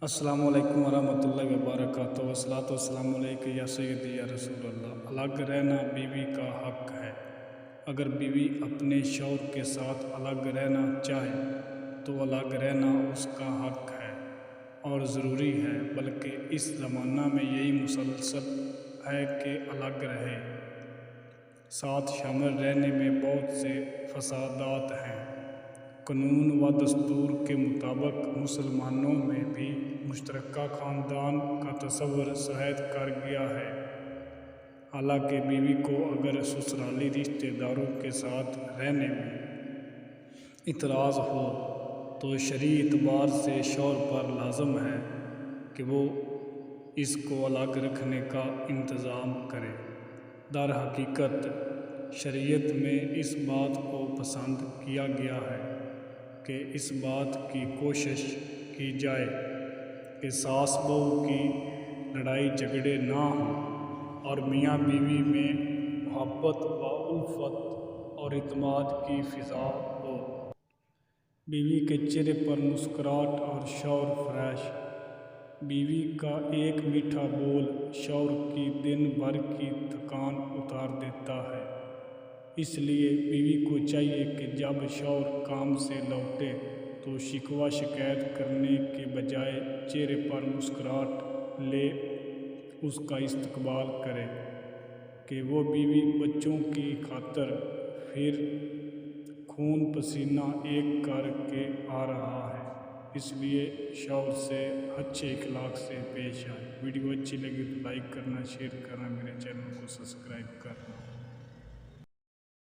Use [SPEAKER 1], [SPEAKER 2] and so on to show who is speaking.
[SPEAKER 1] السلام علیکم ورحمۃ اللہ وبرکاتہ والصلاۃ والسلام علیک یا سیدی یا رسول اللہ۔ الگ رہنا بیوی کا حق ہے۔ اگر بیوی اپنے شوہر کے ساتھ الگ رہنا چاہے تو الگ رہنا اس کا حق ہے اور ضروری ہے، بلکہ اس زمانہ میں یہی مسلسل ہے کہ الگ رہے۔ ساتھ شامل رہنے میں بہت سے فسادات ہیں۔ قانون و دستور کے مطابق مسلمانوں میں بھی مشترکہ خاندان کا تصور صحت کر گیا ہے۔ حالانکہ بیوی کو اگر سسرالی رشتہ داروں کے ساتھ رہنے میں اعتراض ہو تو شرعی اعتبار سے شوہر پر لازم ہے کہ وہ اس کو الگ رکھنے کا انتظام کرے۔ در حقیقت شریعت میں اس بات کو پسند کیا گیا ہے کہ اس بات کی کوشش کی جائے کہ ساس بہو کی لڑائی جھگڑے نہ ہوں اور میاں بیوی میں محبت و الفت اور اعتماد کی فضا ہو۔ بیوی کے چہرے پر مسکراہٹ اور شوہر فریش۔ بیوی کا ایک میٹھا بول شوہر کی دن بھر کی تھکان اتار دیتا ہے۔ اس لیے بیوی کو چاہیے کہ جب شوہر کام سے لوٹے تو شکوہ شکایت کرنے کے بجائے چہرے پر مسکراہٹ لے اس کا استقبال کرے کہ وہ بیوی بچوں کی خاطر پھر خون پسینہ ایک کر کے آ رہا ہے، اس لیے شوہر سے اچھے اخلاق سے پیش آئے۔ ویڈیو اچھی لگی تو لائک کرنا، شیئر کرنا، میرے چینل کو سبسکرائب کرنا۔